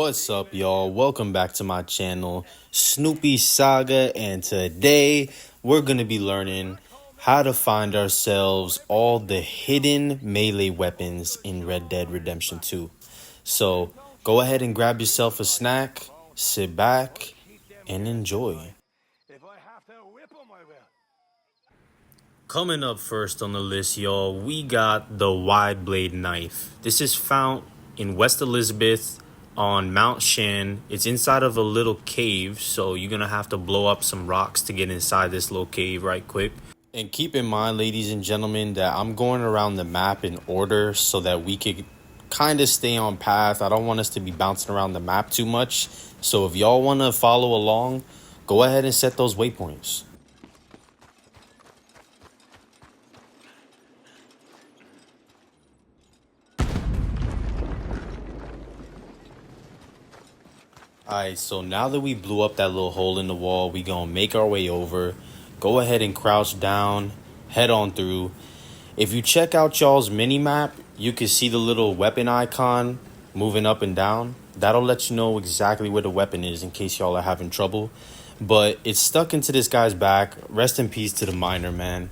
What's up, y'all? Welcome back to my channel, Snoopy Saga, and today we're going to be learning how to find ourselves all the hidden melee weapons in Red Dead Redemption 2. So go ahead and grab yourself a snack, sit back, and enjoy. Coming up first on the list, y'all, we got the Wide Blade Knife. This is found in West Elizabeth on Mount Shan. It's inside of a little cave, so you're gonna have to blow up some rocks to get inside this little cave right quick. And keep in mind, ladies and gentlemen, that I'm going around the map in order so that we could kind of stay on path. I don't want us to be bouncing around the map too much. So if y'all want to follow along, go ahead and set those waypoints. Alright, so now that we blew up that little hole in the wall, we gonna make our way over. Go ahead and crouch down, head on through. If you check out y'all's mini-map, you can see the little weapon icon moving up and down. That'll let you know exactly where the weapon is in case y'all are having trouble. But it's stuck into this guy's back. Rest in peace to the miner, man.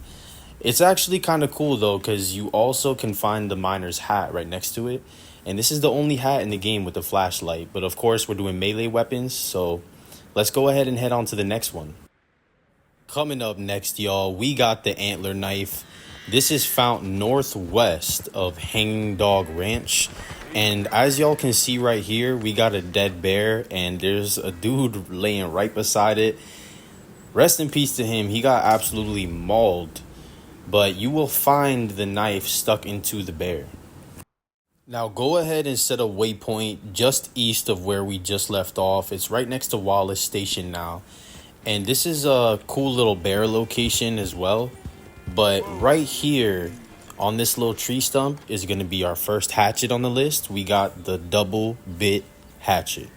It's actually kind of cool though, because you also can find the miner's hat right next to it. And this is the only hat in the game with the flashlight. But of course, we're doing melee weapons, so let's go ahead and head on to the next one. Coming up next, y'all, we got the Antler Knife. This is found northwest of Hanging Dog Ranch. And as y'all can see right here, we got a dead bear, and there's a dude laying right beside it. Rest in peace to him. He got absolutely mauled. But you will find the knife stuck into the bear. Now go ahead and set a waypoint just east of where we just left off. It's right next to Wallace Station now. And this is a cool little bear location as well. But right here on this little tree stump is going to be our first hatchet on the list. We got the double bit hatchet.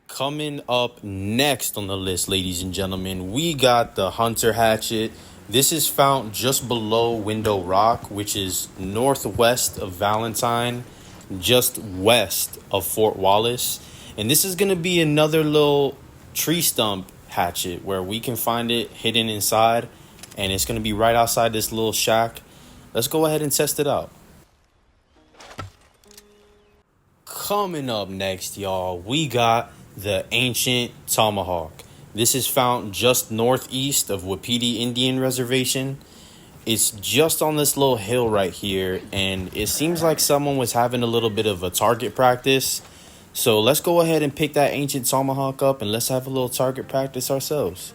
Coming up next on the list, ladies and gentlemen, we got the Hunter Hatchet. This is found just below Window Rock, which is northwest of Valentine, just west of Fort Wallace. And this is going to be another little tree stump hatchet where we can find it hidden inside. And it's going to be right outside this little shack. Let's go ahead and test it out. Coming up next, y'all, we got the Ancient Tomahawk. This is found just northeast of Wapiti Indian Reservation. It's just on this little hill right here, and it seems like someone was having a little bit of a target practice. So let's go ahead and pick that Ancient Tomahawk up and let's have a little target practice ourselves.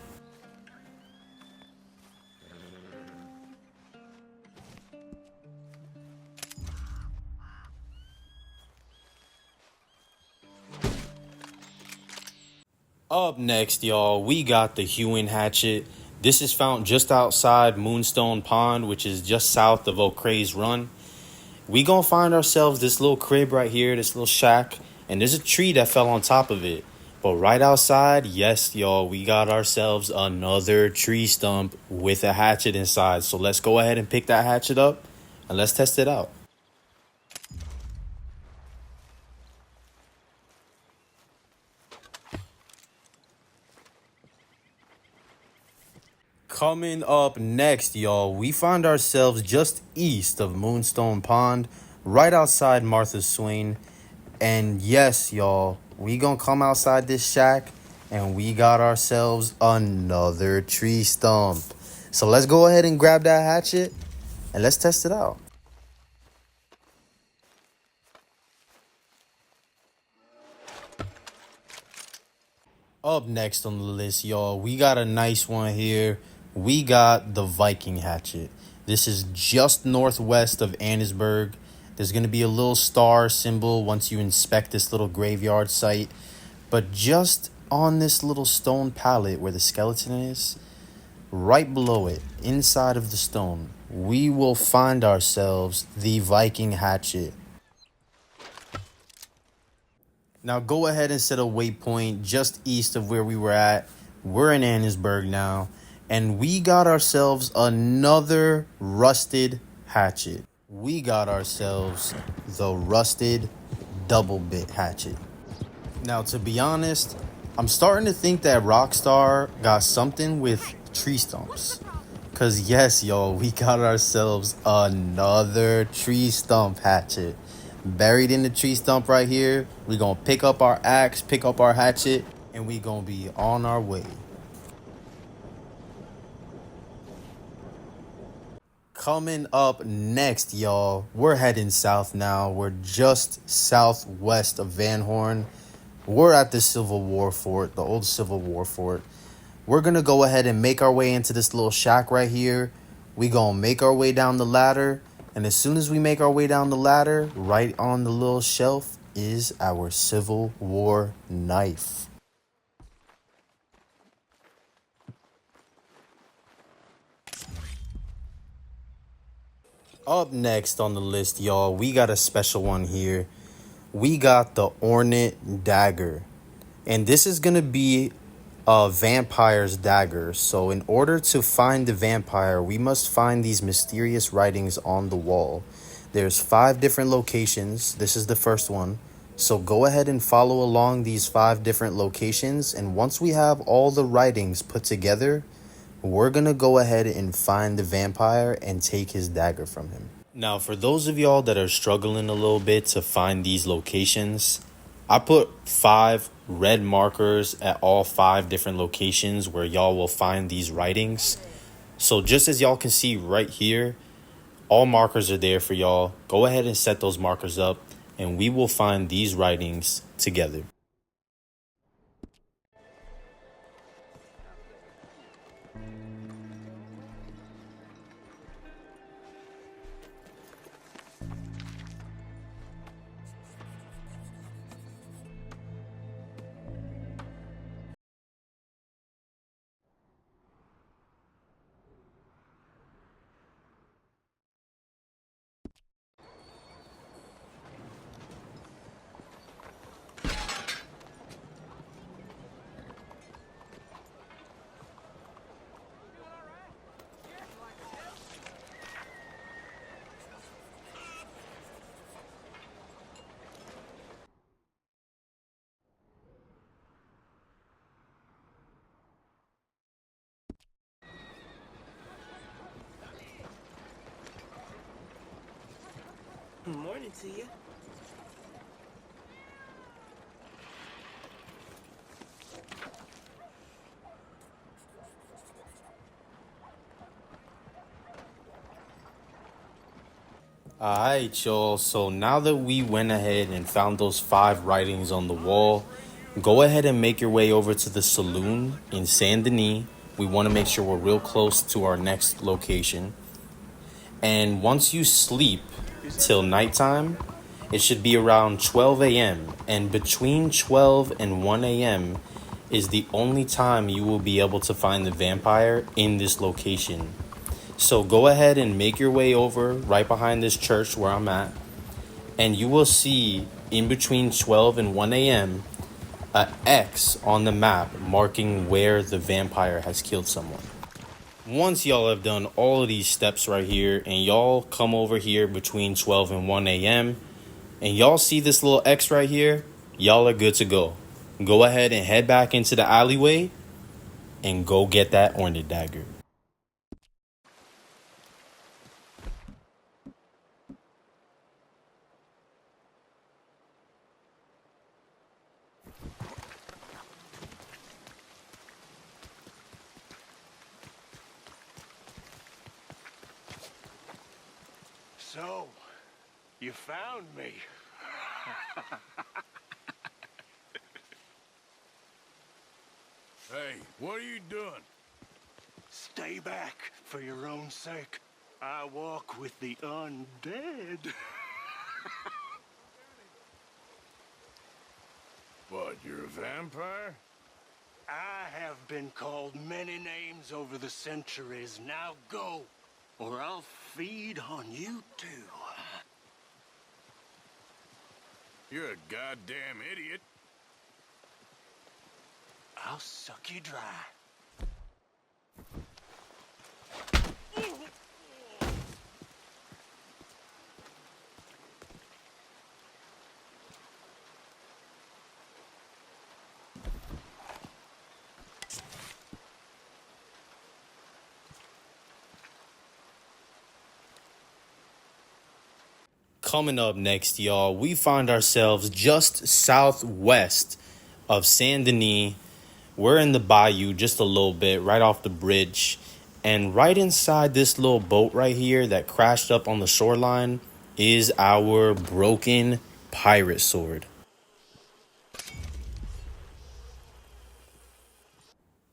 Up next, y'all, we got the Hewing Hatchet. This is found just outside Moonstone Pond, which is just south of O'Crea's Run. We gonna find ourselves this little crib right here, this little shack, and there's a tree that fell on top of it. But right outside, yes, y'all, we got ourselves another tree stump with a hatchet inside. So let's go ahead and pick that hatchet up and let's test it out. Coming up next, y'all, we find ourselves just east of Moonstone Pond, right outside Martha's Swain. And yes, y'all, we gonna come outside this shack and we got ourselves another tree stump. So let's go ahead and grab that hatchet and let's test it out. Up next on the list, y'all, we got a nice one here. We got the Viking Hatchet. This is just northwest of Annesburg. There's going to be a little star symbol once you inspect this little graveyard site. But just on this little stone pallet where the skeleton is, right below it, inside of the stone, we will find ourselves the Viking Hatchet. Now go ahead and set a waypoint just east of where we were at. We're in Annisburg now, and we got ourselves another rusted hatchet. We got ourselves the rusted double bit hatchet. Now, to be honest, I'm starting to think that Rockstar got something with tree stumps. Cause yes, yo, we got ourselves another tree stump hatchet. Buried in the tree stump right here. We gonna pick up our axe, pick up our hatchet, and we gonna be on our way. Coming up next, y'all, we're heading south now. We're just southwest of Van Horn. We're at the Civil War fort, the old Civil War fort. We're going to go ahead and make our way into this little shack right here. We going to make our way down the ladder. And as soon as we make our way down the ladder, right on the little shelf is our Civil War knife. Up next on the list, y'all, we got a special one here. We got the Ornate Dagger. And this is going to be a vampire's dagger. So in order to find the vampire, we must find these mysterious writings on the wall. There's 5 different locations. This is the first one. So go ahead and follow along these 5 different locations. And once we have all the writings put together, we're going to go ahead and find the vampire and take his dagger from him. Now, for those of y'all that are struggling a little bit to find these locations, I put 5 red markers at all 5 different locations where y'all will find these writings. So just as y'all can see right here, all markers are there for y'all. Go ahead and set those markers up and we will find these writings together. Morning to you. Alright, y'all. So now that we went ahead and found those 5 writings on the wall, go ahead and make your way over to the saloon in Saint Denis. We want to make sure we're real close to our next location. And once you sleep till nighttime, it should be around 12 a.m. And between 12 and 1 a.m. is the only time you will be able to find the vampire in this location. So go ahead and make your way over right behind this church where I'm at. And you will see in between 12 and 1 a.m. a X on the map marking where the vampire has killed someone. Once y'all have done all of these steps right here and y'all come over here between 12 and 1 a.m. and y'all see this little X right here, y'all are good to go. Go ahead and head back into the alleyway and go get that Ornate Dagger. So, you found me. Hey, what are you doing? Stay back for your own sake. I walk with the undead. What, you're a vampire? I have been called many names over the centuries. Now go, or I'll feed on you too. You're a goddamn idiot. I'll suck you dry. Coming up next, y'all, we find ourselves just southwest of Saint Denis. We're in the bayou just a little bit, right off the bridge. And right inside this little boat right here that crashed up on the shoreline is our broken pirate sword.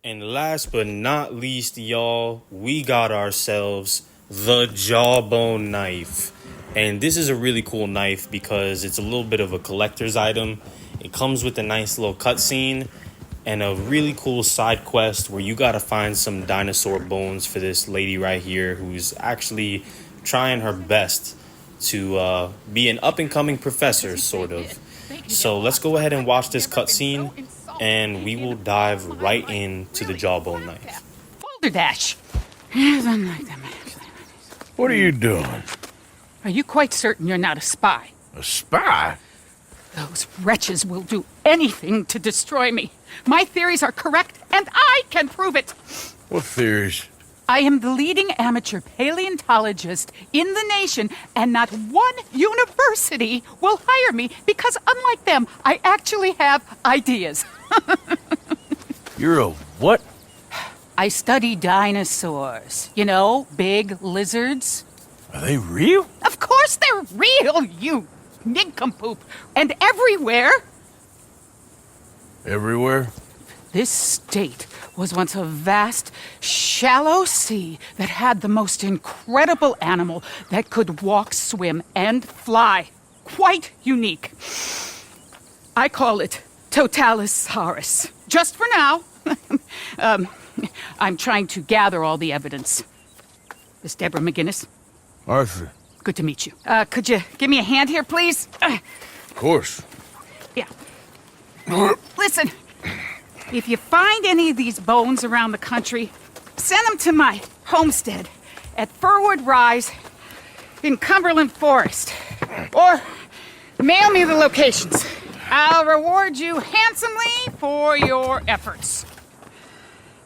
And last but not least, y'all, we got ourselves the Jawbone Knife. And this is a really cool knife because it's a little bit of a collector's item. It comes with a nice little cutscene and a really cool side quest where you gotta find some dinosaur bones for this lady right here who's actually trying her best to be an up-and-coming professor, sort of. So let's go ahead and watch this cutscene, and we will dive right into the Jawbone Knife. Boulder Dash. Yes, I'm like them, actually. What are you doing? Are you quite certain you're not a spy? A spy? Those wretches will do anything to destroy me. My theories are correct, and I can prove it. What theories? I am the leading amateur paleontologist in the nation, and not one university will hire me because, unlike them, I actually have ideas. You're a what? I study dinosaurs. You know, big lizards. Are they real? Of course they're real, you nincompoop. And everywhere. Everywhere? This state was once a vast, shallow sea that had the most incredible animal that could walk, swim, and fly. Quite unique. I call it Totalisaurus. Just for now. I'm trying to gather all the evidence. Miss Deborah McGinnis. Arthur. Good to meet you. Could you give me a hand here, please? Of course. Yeah. Listen, if you find any of these bones around the country, send them to my homestead at Furwood Rise in Cumberland Forest. Or mail me the locations. I'll reward you handsomely for your efforts.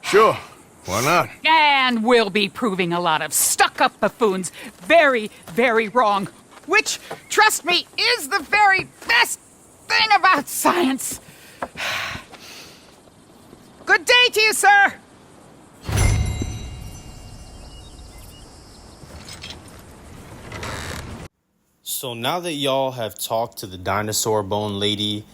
Sure. Why not? And we'll be proving a lot of stuck-up buffoons very, very wrong. Which, trust me, is the very best thing about science. Good day to you, sir! So now that y'all have talked to the dinosaur bone lady,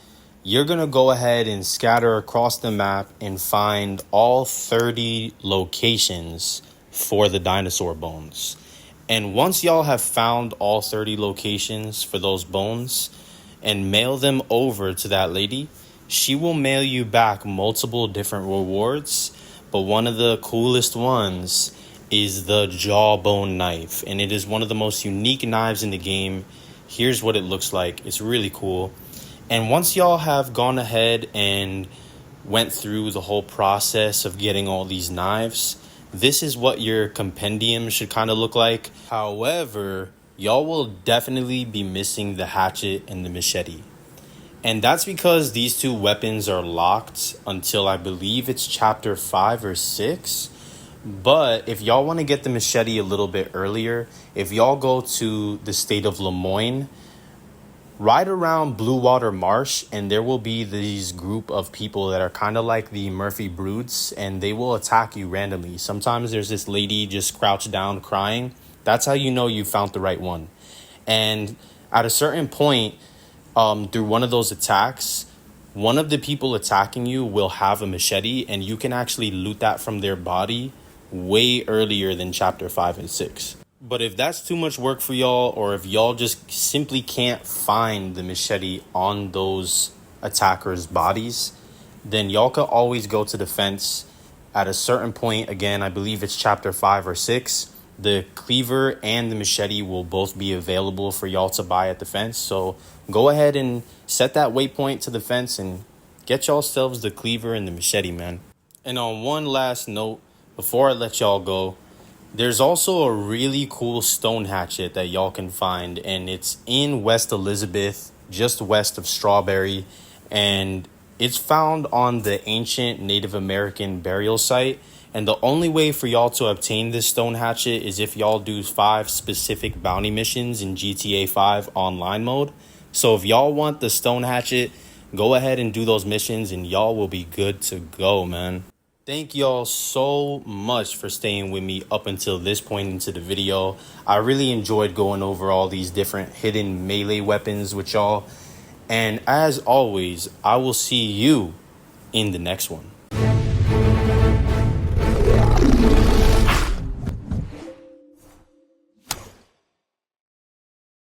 you're going to go ahead and scatter across the map and find all 30 locations for the dinosaur bones. And once y'all have found all 30 locations for those bones and mail them over to that lady, she will mail you back multiple different rewards. But one of the coolest ones is the Jawbone Knife. And it is one of the most unique knives in the game. Here's what it looks like. It's really cool. And once y'all have gone ahead and went through the whole process of getting all these knives, this is what your compendium should kind of look like. However, y'all will definitely be missing the hatchet and the machete. And that's because these two weapons are locked until I believe it's chapter 5 or 6. But if y'all want to get the machete a little bit earlier, if y'all go to the state of Lemoyne, right around Blue Water Marsh, and there will be these group of people that are kind of like the Murphy Broods, and they will attack you randomly. Sometimes there's this lady just crouched down crying. That's how you know you found the right one. And at a certain point, through one of those attacks, one of the people attacking you will have a machete, and you can actually loot that from their body way earlier than chapter 5 and 6. But if that's too much work for y'all, or if y'all just simply can't find the machete on those attackers' bodies, then y'all could always go to the fence. At a certain point, again, I believe it's chapter 5 or 6, the cleaver and the machete will both be available for y'all to buy at the fence. So go ahead and set that waypoint to the fence and get yourselves the cleaver and the machete, man. And on one last note, before I let y'all go, there's also a really cool stone hatchet that y'all can find, and it's in West Elizabeth, just west of Strawberry, and it's found on the ancient Native American burial site. And the only way for y'all to obtain this stone hatchet is if y'all do 5 specific bounty missions in GTA 5 online mode. So if y'all want the stone hatchet, go ahead and do those missions and y'all will be good to go, man. Thank y'all so much for staying with me up until this point into the video. I really enjoyed going over all these different hidden melee weapons with y'all. And as always, I will see you in the next one.